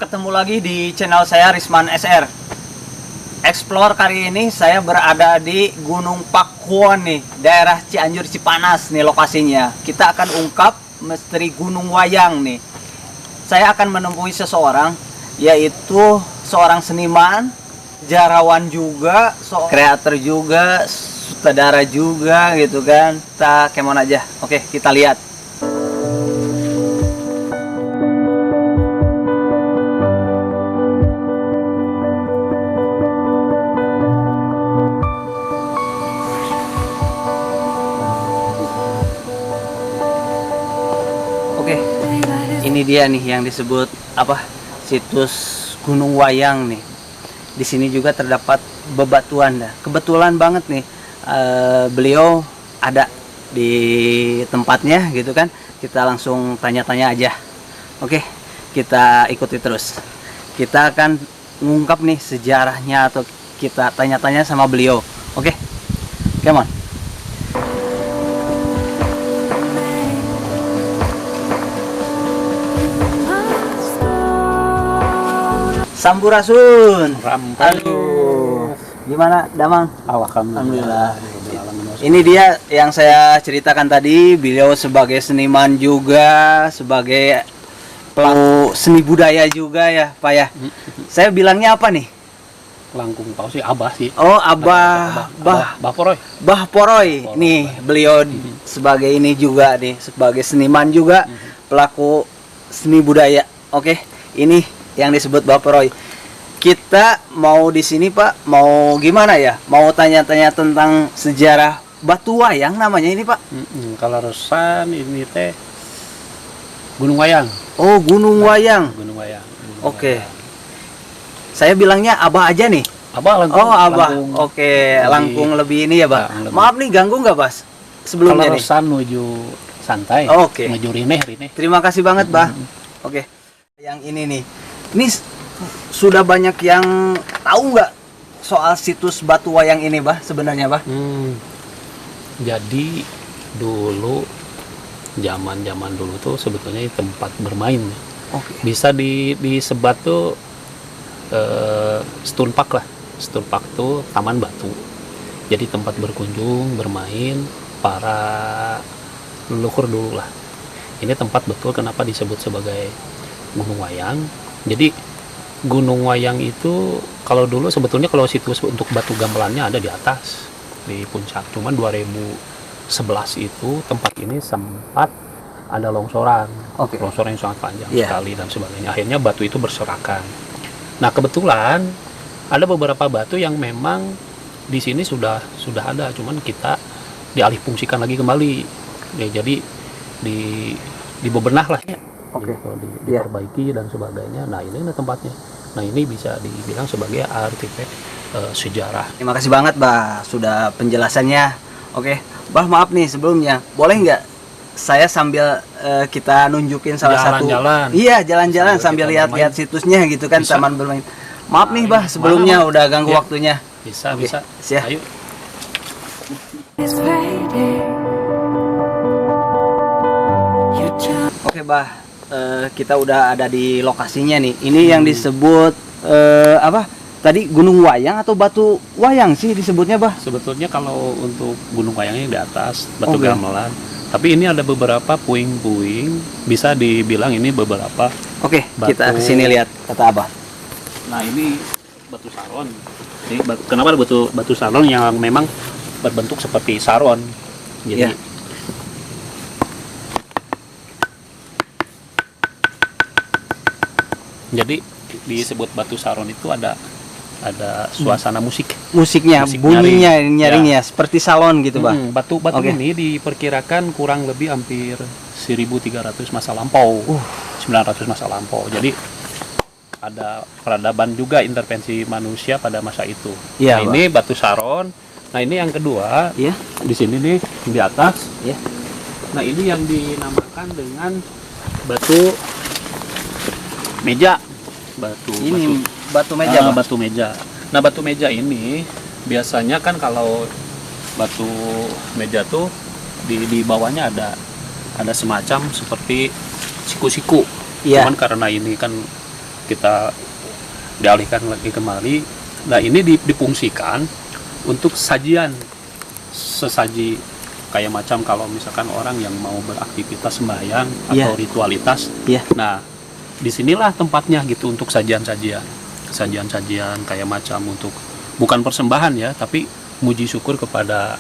ketemu lagi di channel saya Risman SR. Explore kali ini saya berada di Gunung Pakuwon nih, daerah Cianjur Cipanas nih lokasinya. Kita akan ungkap misteri Gunung Wayang nih. Saya akan menemui seseorang, yaitu seorang seniman, sejarawan juga, kreator juga, sutradara juga gitu kan. Kita kemon aja. Oke, kita lihat. Oke, ini dia nih yang disebut apa? Situs Gunung Wayang nih. Di sini juga terdapat bebatuan dah. Kebetulan banget nih beliau ada di tempatnya gitu kan. Kita langsung tanya-tanya aja. Oke, kita ikuti terus. Kita akan ngungkap nih sejarahnya atau kita tanya-tanya sama beliau. Oke, come on. Sampurasun. Aduh, gimana Damang? Alhamdulillah. Ini dia yang saya ceritakan tadi. Beliau sebagai seniman juga, sebagai pelaku seni budaya juga ya, Pak ya. Saya bilangnya apa nih? Langkung tahu sih Abah sih. Oh, Abah Poroy. Bah Poroy. Nih, beliau sebagai ini juga nih, sebagai seniman juga, pelaku seni budaya. Oke, ini yang disebut Bah Poroy. Kita mau di sini Pak, mau gimana ya? Mau tanya-tanya tentang sejarah Batu Wayang namanya ini Pak. Kalau resan ini teh Gunung Wayang. Oh, Gunung Wayang. Gunung Wayang. Oke. Saya bilangnya Abah aja nih. Abah langkung. Oh, Abah. Langkung. Oke, langkung lebih ini ya, Pak. Lebih. Maaf nih ganggu nggak, Bas? Sebelumnya kalau nih. resan menuju santai. Oke. Menuju rineh. Terima kasih banget, Bah. Oke. Yang ini nih. Ini sudah banyak yang tahu nggak soal situs Batu Wayang ini, Bah, sebenarnya, Bah? Jadi dulu zaman dulu tuh sebetulnya tempat bermain. Oke. Bisa disebat tuh Stunpak lah. Stunpak tuh taman batu. Jadi tempat berkunjung, bermain para leluhur dulu lah. Ini tempat betul kenapa disebut sebagai Gunung Wayang. Jadi Gunung Wayang itu kalau dulu sebetulnya kalau situs untuk batu gamelannya ada di atas di puncak. Cuman 2011 itu tempat ini sempat ada longsoran. Oke. Longsoran yang sangat panjang Iya. sekali dan sebagainya. Akhirnya batu itu berserakan. Nah, kebetulan ada beberapa batu yang memang di sini sudah ada, cuman kita dialihfungsikan lagi kembali. Ya, jadi dibebenah lah ya. Oke. Gitu, diperbaiki dan sebagainya. Nah, ini tempatnya. Nah, ini bisa dibilang sebagai artefak sejarah. Terima kasih banget, Bah, sudah penjelasannya. Oke. Bah, maaf nih sebelumnya. Boleh nggak saya sambil kita nunjukin salah satu. Iya, jalan-jalan sambil lihat-lihat situsnya gitu kan, bisa. taman bermain. Maaf nih, Bah, sebelumnya udah ganggu Ya. waktunya. Bisa. Siap. Ayo. Oke, Bah. Kita udah ada di lokasinya nih. Ini yang disebut apa? Tadi Gunung Wayang atau Batu Wayang sih disebutnya, Bah? Sebetulnya kalau untuk Gunung Wayangnya di atas batu Oke. gamelan. Tapi ini ada beberapa puing-puing, bisa dibilang ini beberapa. Oke, kita kesini lihat kata Abah. Nah, ini batu saron. Ini kenapa ada batu saron yang memang berbentuk seperti saron. Jadi Iya. Hmm. disebut batu saron itu ada suasana musik. Musiknya, Musik bunyinya, nyaring. nyaringnya seperti salon gitu, Bah. Batu Oke. ini diperkirakan kurang lebih hampir 1300 masa lampau. 900 masa lampau. Jadi ada peradaban juga intervensi manusia pada masa itu. Iya, Nah, ini batu saron. Nah, ini yang kedua. Iya. Di sini nih di atas. Iya. Nah, ini yang dinamakan dengan batu meja. Ini batu meja, Bah. Batu meja. Nah, batu meja ini biasanya kan kalau batu meja tuh di bawahnya ada semacam seperti siku-siku. Iya. Cuman karena ini kan kita dialihkan lagi kembali. Nah ini difungsikan untuk sajian, sesaji kayak macam kalau misalkan orang yang mau beraktivitas sembahyang atau ritualitas. Nah disinilah tempatnya gitu untuk sajian-sajian kayak macam untuk bukan persembahan ya, tapi muji syukur kepada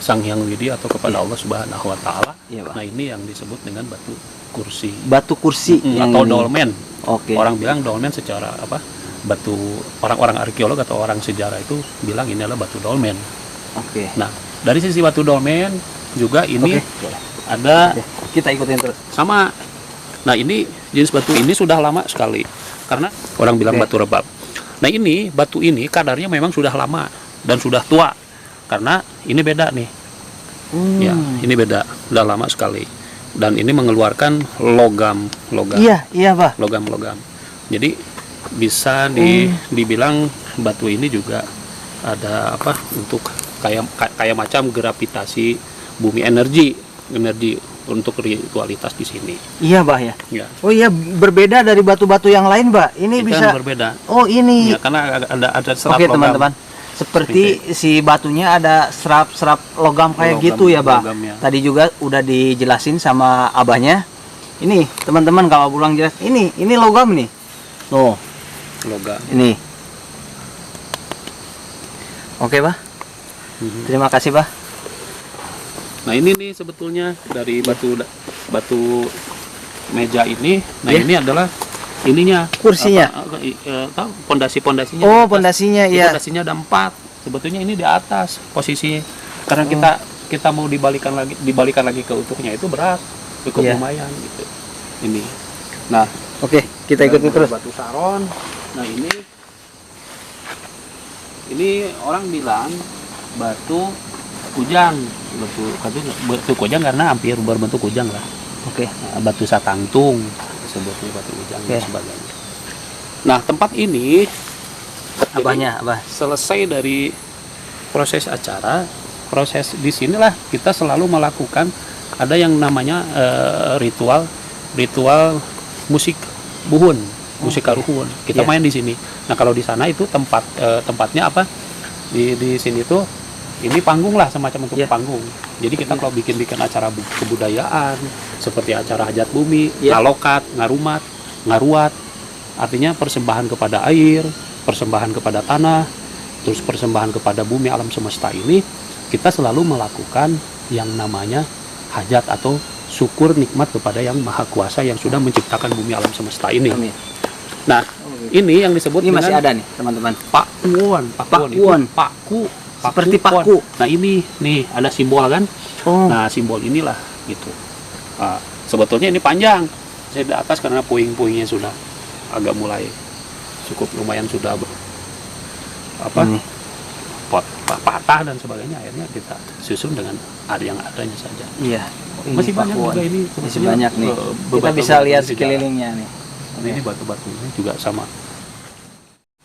Sang Hyang Widi atau kepada Allah Subhanahu Wa Taala. Nah ini yang disebut dengan batu kursi. Batu kursi atau dolmen. Orang bilang dolmen secara apa? Batu, orang-orang arkeolog atau orang sejarah itu bilang ini adalah batu dolmen. Nah dari sisi batu dolmen juga ini ada. Kita ikutin terus. Sama. Nah ini jenis batu ini sudah lama sekali karena orang bilang batu rebab. Nah ini batu ini kadarnya memang sudah lama dan sudah tua karena ini beda nih. Ya ini beda, sudah lama sekali dan ini mengeluarkan logam. Iya Pak. Logam. Jadi bisa dibilang batu ini juga ada apa untuk kayak macam gravitasi bumi, energi untuk ritualitas di sini. Iya, Mbak ya. Oh iya, berbeda dari batu-batu yang lain, Mbak. Ini bisa berbeda. Oh, ini. Ya, karena ada serat logam. Teman-teman. Seperti si batunya ada serap logam kayak gitu ya, Mbak. Logamnya. Tadi juga udah dijelasin sama abahnya. Ini, teman-teman kalau pulang jelas. Ini logam nih. Tuh. Logam. Ini. Oke, Pak. Terima kasih, Pak. Nah ini nih sebetulnya dari batu meja ini. Nah ini adalah ininya, kursinya. Tahu pondasinya. Oh pondasinya ya. Pondasinya ada 4. Sebetulnya ini di atas posisinya. Karena kita mau dibalikan lagi ke utuhnya itu berat, cukup lumayan gitu. Ini. Nah oke kita ikutin terus. Batu saron. Nah ini orang bilang batu kujang, batu kujang karena hampir berbentuk kujang lah. Batu satangtung disebutnya batu kujang dan sebagainya. Nah tempat ini abahnya selesai dari proses acara, proses di sinilah kita selalu melakukan ada yang namanya ritual musik buhun, musik karuhun. Kita main di sini. Nah kalau di sana itu tempatnya apa? Di sini tuh ini panggung lah, semacam untuk panggung. Jadi kita kalau bikin acara kebudayaan seperti acara hajat bumi, ngalokat, ngarumat, ngaruat, artinya persembahan kepada air, persembahan kepada tanah, terus persembahan kepada bumi alam semesta ini, kita selalu melakukan yang namanya hajat atau syukur nikmat kepada yang maha kuasa yang sudah menciptakan bumi alam semesta ini. Nah ini yang disebut ini masih ada nih teman-teman, pakuan. Paku seperti paku. Nah ini nih ada simbol kan. Nah simbol inilah gitu. Nah, sebetulnya ini panjang. Saya di atas karena puing-puingnya sudah agak mulai cukup lumayan sudah patah dan sebagainya. Akhirnya kita susun dengan yang adanya saja. Iya. Masih banyak juga ini. Masih banyak nih. Kita bisa lihat sekelilingnya nih. Ini batu-batunya juga sama.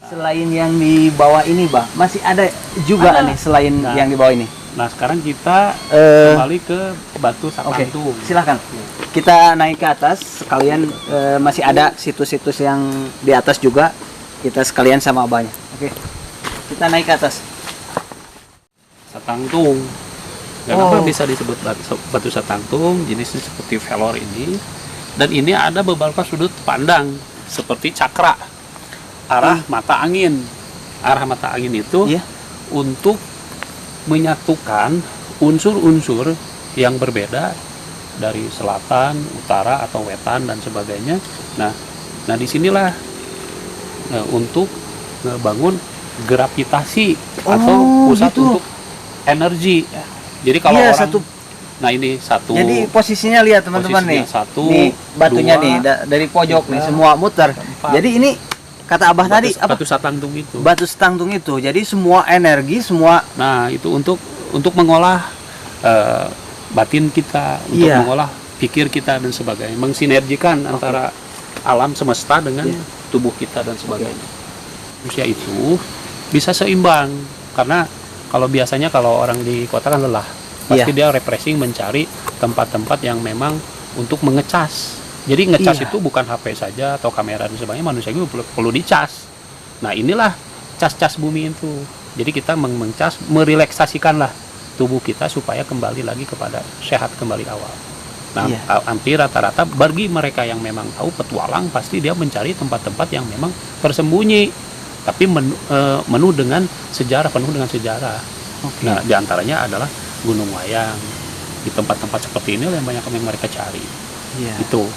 Selain yang di bawah ini, Bang, masih ada juga nih selain yang di bawah ini. Nah, sekarang kita kembali ke batu satangtung. Silakan. Kita naik ke atas, sekalian masih ada situs-situs yang di atas juga. Kita sekalian sama abahnya. Oke. Kita naik ke atas. Satangtung. Kenapa bisa disebut batu satangtung? Jenisnya seperti velor ini. Dan ini ada beberapa sudut pandang seperti cakra. Arah mata angin. Arah mata angin itu untuk menyatukan unsur-unsur yang berbeda dari selatan, utara atau wetan dan sebagainya. Nah disinilah untuk membangun gravitasi atau pusat untuk energi. Jadi kalau nah ini satu. Jadi posisinya lihat teman-teman nih. Satu, nih batunya 2, nih dari pojok nih semua muter. 4. Jadi ini kata abah tadi apa? Batu satangtung itu. Batu satangtung itu. Jadi semua energi semua. Nah itu untuk mengolah batin kita, untuk mengolah pikir kita dan sebagainya, mensinergikan antara alam semesta dengan tubuh kita dan sebagainya. Manusia itu bisa seimbang karena kalau biasanya kalau orang di kota kan lelah. Pasti dia refreshing mencari tempat-tempat yang memang untuk mengecas Jadi ngecas Iya. itu bukan HP saja atau kamera dan sebagainya, manusia juga perlu dicas. Nah inilah cas-cas bumi itu. Jadi kita mengcas, merelaksasikanlah tubuh kita supaya kembali lagi kepada sehat kembali awal. Nah Iya. hampir rata-rata bagi mereka yang memang tahu petualang, pasti dia mencari tempat-tempat yang memang tersembunyi, tapi penuh dengan sejarah. Oke. Nah diantaranya adalah Gunung Wayang. Di tempat-tempat seperti ini yang banyak yang mereka cari. Iya. Itu.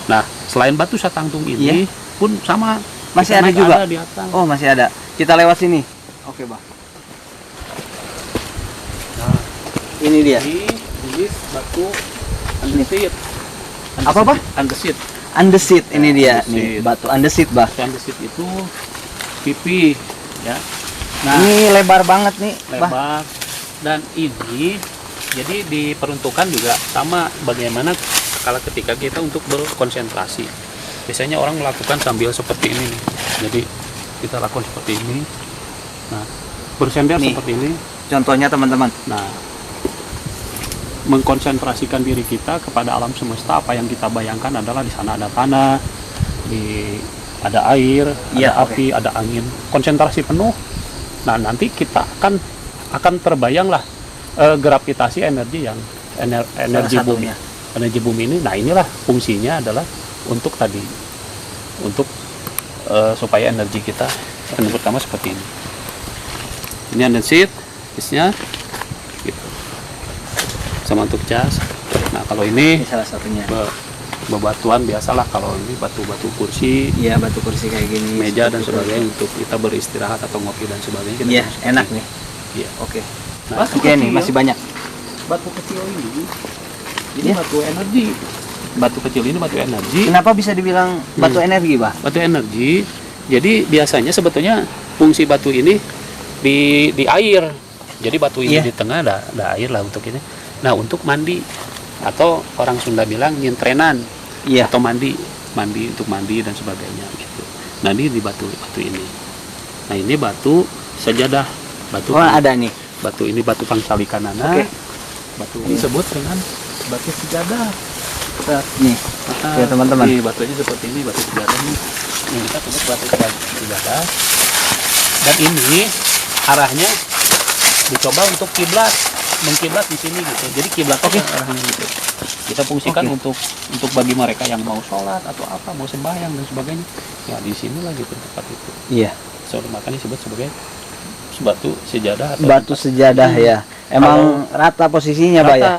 Nah, selain Batu Satangtung ini pun sama, Masih kita ada naik juga? di atas. Oh, masih ada. Kita lewat sini. Oke, Bang. Nah, Ini dia. ini batu andesit. Apa, Pak? Andesit. Andesit ini dia Andesit. nih, batu andesit, Bah. Andesit itu pipi ya. Nah, Ini lebar banget nih, Bah. lebar dan ini jadi diperuntukkan juga sama bagaimana kalau ketika kita untuk berkonsentrasi. Biasanya orang melakukan sambil seperti ini nih. Jadi kita lakukan seperti ini. Nah, bersender Nih. seperti ini. Contohnya teman-teman. Nah, mengkonsentrasikan diri kita kepada alam semesta. Apa yang kita bayangkan adalah di sana ada tanah, ada air, Iya, ada api, ada angin. Konsentrasi penuh. Nah, nanti kita akan terbayanglah gravitasi energi yang energi Salah bumi. satunya. Energi bumi ini, nah inilah fungsinya adalah untuk tadi, untuk supaya energi kita pertama seperti ini. Ini andesit, isnya, gitu. Sama untuk cas. Nah kalau ini Ini salah satunya. bebatuan biasalah, kalau ini batu-batu kursi, Iya, batu kursi kayak gini. meja dan seperti itu. sebagainya untuk kita beristirahat atau ngopi dan sebagainya. Kita Iya, bisa seperti enak ini. nih. Iya. Oke. Nah, Oke nih, masih banyak. batu kecil ini Iya. batu energi. Batu kecil ini batu energi. Kenapa bisa dibilang batu energi, Bah? Batu energi. Jadi biasanya sebetulnya fungsi batu ini di air. Jadi batu ini Iya. di tengah ada air lah untuk ini. Nah, untuk mandi atau orang Sunda bilang nyintrenan Iya. atau mandi untuk mandi dan sebagainya gitu. Nah, ini di batu ini. Nah, ini batu sajadah. Batu Oh, ada nih. batu ini batu pangsalikanana. Oke. Batu ini disebut dengan batu sejadah. Nih. Ya, teman-teman. Ini batunya seperti ini, batu sejadah ini. Ini kita sebut batu sejadah. Dan ini arahnya dicoba untuk kiblat, mengkiblat di sini gitu. Jadi kiblat arahnya gitu. Kita fungsikan Oke. untuk bagi mereka yang mau sholat atau apa, mau sembahyang dan sebagainya. Ya di sinilah gitu tempat itu. Iya. So, makanya disebut sebagai batu sejadah atau Batu sejadah ya. Emang rata posisinya, Bah ya?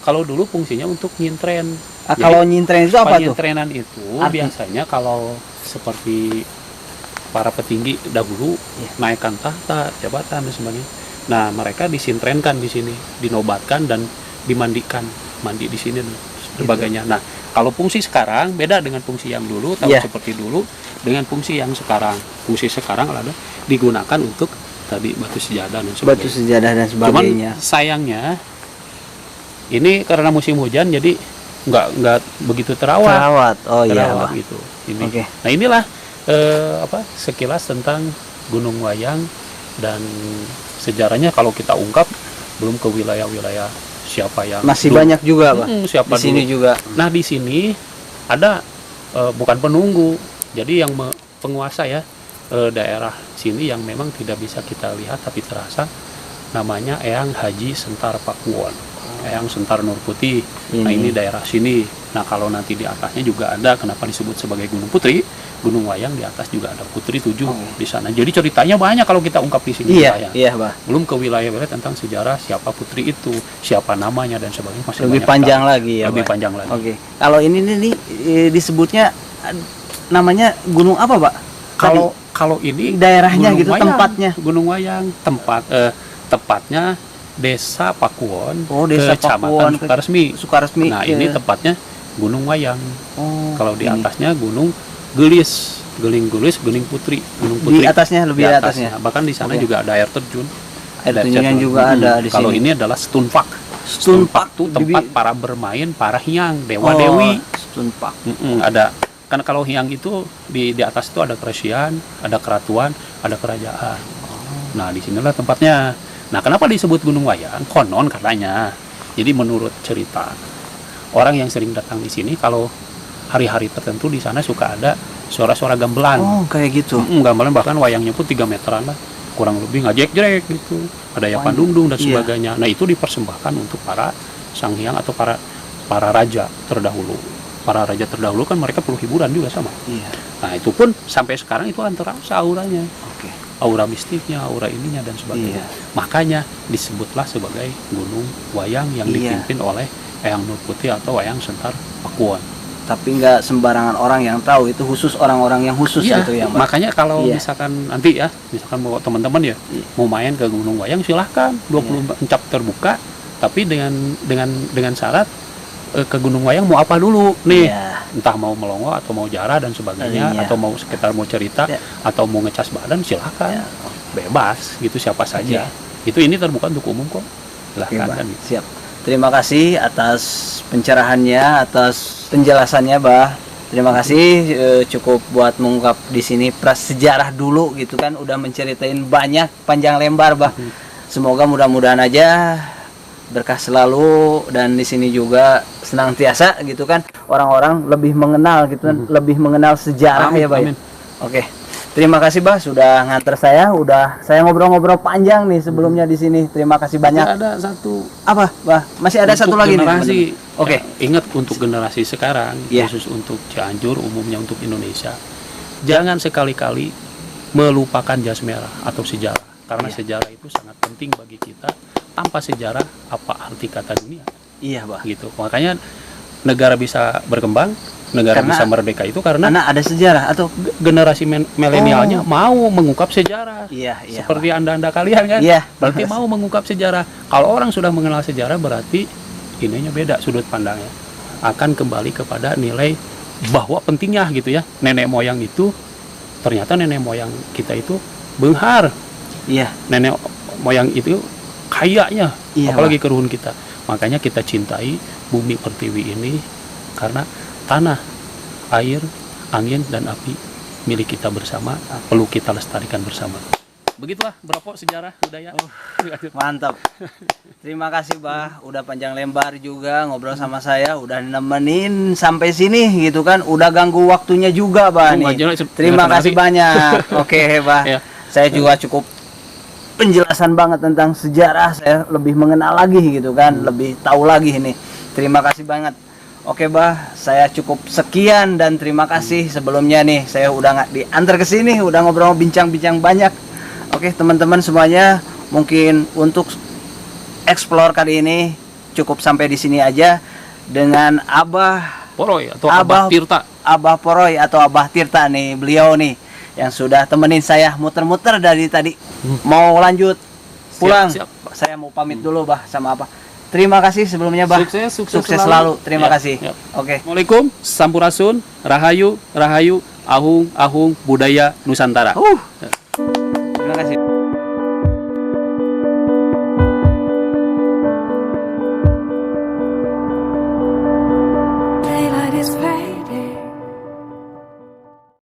Kalau dulu fungsinya untuk nyintren. Jadi, Kalau nyintren itu apa tuh? penyintrenan itu Arti? biasanya kalau seperti para petinggi dahulu Iya. naikkan tahta, jabatan dan sebagainya. Nah, mereka disintrenkan di sini, dinobatkan dan dimandikan, mandi di sini dan sebagainya. Nah, kalau fungsi sekarang beda dengan fungsi yang dulu, tahu Iya. seperti dulu dengan fungsi yang sekarang. Fungsi sekarang adalah digunakan untuk tadi batu sejadah dan sebagainya. Batu sejadah dan sebagainya. Cuman sayangnya ini karena musim hujan jadi nggak begitu terawat. Oh iya, Terawat Bah. gitu. Ini. Oke. Nah inilah sekilas tentang Gunung Wayang dan sejarahnya. Kalau kita ungkap belum ke wilayah-wilayah siapa yang Masih dulu- banyak juga, Bah. siapa Di sini dulu. juga. Nah di sini ada bukan penunggu, jadi yang penguasa ya daerah sini yang memang tidak bisa kita lihat tapi terasa, namanya Eyang Haji Sentar Pakuwon, Eyang Sentar Nur Putih. Nah ini daerah sini. Nah kalau nanti di atasnya juga ada, kenapa disebut sebagai Gunung Putri, Gunung Wayang, di atas juga ada Putri 7 di sana. Jadi ceritanya banyak kalau kita ungkap di sini. Iya, iya, Bah. Belum ke wilayah-wilayah tentang sejarah siapa Putri itu, siapa namanya dan sebagainya, masih Lebih banyak panjang sekali. lagi ya, Lebih Bah. panjang lagi. Oke. Kalau ini nih disebutnya namanya gunung apa, Pak? Kalau ini daerahnya Gunung gitu, Wayang, tempatnya. Gunung Wayang, tepatnya Desa Pakuwon, Oh, Desa Pakuwon, Kecamatan Sukaresmi. Sukaresmi. Nah, iya. ini tepatnya Gunung Wayang. Oh, Kalau di ini. atasnya Gunung Gelis, Geling Gelis, Gunung Putri, Gunung Putri. Di atasnya, lebih Di atasnya. Bahkan di sana Oke. juga ada air terjun. Air terjunnya juga ada di Kalau sini. ini adalah Stunpak. Stunpak itu tempat para bermain, para hyang, dewa Oh, dewi. Stunpak. Ada kan kalau hyang itu di atas itu ada keresian, ada keratuan, ada kerajaan. Nah, di sinilah tempatnya. Nah, kenapa disebut Gunung Wayang? Konon katanya. Jadi menurut cerita, orang yang sering datang di sini kalau hari-hari tertentu di sana suka ada suara-suara gamelan. Oh, kayak gitu. Gamelan bahkan wayangnya pun 3 meteran lah, kurang lebih ngajek-jrek gitu. Ada yapan dungdung dan Iya. sebagainya. Nah, itu dipersembahkan untuk para sanghyang atau para raja terdahulu. Para raja terdahulu kan mereka perlu hiburan juga sama. Iya. Nah, itu pun sampai sekarang itu terasa auranya. Oke. Aura mistiknya, aura ininya dan sebagainya. Iya. Makanya disebutlah sebagai Gunung Wayang yang Iya. dipimpin oleh Eyang Nur Putih atau Wayang Sentar Pakuan. Tapi nggak sembarangan orang yang tahu, itu khusus orang-orang yang khusus Iya, gitu ya, Mbak. makanya kalau Iya. misalkan nanti ya, misalkan mau teman-teman ya Iya. mau main ke Gunung Wayang, silahkan 24 jam terbuka, tapi dengan syarat ke Gunung Wayang mau apa dulu nih, Iya. entah mau melongo atau mau jarah dan sebagainya, Iya. atau mau sekitar mau cerita Iya. atau mau ngecas badan, silahkan, Iya. bebas gitu, siapa saja. Itu ini terbuka untuk umum kok, Oke, silahkan Bah. kan gitu. Siap. Terima kasih atas pencerahannya, atas penjelasannya, Bah. Terima kasih, cukup buat mengungkap di sini prasejarah dulu gitu kan, udah menceritain banyak panjang lebar, Bah. Semoga mudah-mudahan aja berkah selalu, dan di sini juga senantiasa gitu kan orang-orang lebih mengenal gitu kan, lebih mengenal sejarah. Amin, ya, Bah. amin. Oke. Terima kasih, Bah, sudah nganter saya. Udah saya ngobrol-ngobrol panjang nih sebelumnya di sini. Terima kasih banyak. Ada satu Apa, Bah? Masih ada untuk satu lagi nih, generasi. teman-teman. Oke. Ya, ingat untuk generasi sekarang, Iya. khusus untuk Cianjur, umumnya untuk Indonesia, jangan sekali-kali melupakan jas merah atau sejarah, karena Iya. sejarah itu sangat penting bagi kita. Tanpa sejarah, apa arti kata dunia? Iya, Bah. Gitu. Makanya negara bisa berkembang, negara Karena- bisa merdeka itu karena Karena ada sejarah atau generasi milenialnya mau mengungkap sejarah. iya, iya. Seperti anda kalian kan, Iya. berarti mau mengungkap sejarah. Kalau orang sudah mengenal sejarah, berarti ininya beda sudut pandangnya, akan kembali kepada nilai bahwa pentingnya gitu ya, nenek moyang itu ternyata nenek moyang kita itu benghar, Iya. nenek moyang itu kayanya, Iya, apalagi keruhun kita. Makanya kita cintai bumi pertiwi ini karena tanah, air, angin dan api milik kita bersama, perlu kita lestarikan bersama. Begitulah berapa sejarah budaya. Mantap. Terima kasih, Bah, udah panjang lebar juga ngobrol sama saya, udah nemenin sampai sini gitu kan. Udah ganggu waktunya juga, Bah, nih. Terima kasih banyak. Oke, Bah. Ya. Saya juga cukup penjelasan banget tentang sejarah, saya lebih mengenal lagi gitu kan, lebih tahu lagi ini. Terima kasih banget. Oke, Bah, saya cukup sekian dan terima kasih sebelumnya nih. Saya udah nggak diantar ke sini, udah ngobrol bincang-bincang banyak. Oke, teman-teman semuanya, mungkin untuk explore kali ini cukup sampai di sini aja dengan Abah Poroy atau Abah Tirta. Abah Poroy atau Abah Tirta nih, beliau nih yang sudah temenin saya muter-muter dari tadi. Mau lanjut pulang. Siap. Saya mau pamit dulu, Bah, sama Abah. Terima kasih sebelumnya, Bah. Sukses selalu. Terima Ya, kasih. ya. Oke. Assalamualaikum, Sampurasun, Rahayu, Rahayu, Ahung, Ahung, Budaya Nusantara. Terima kasih.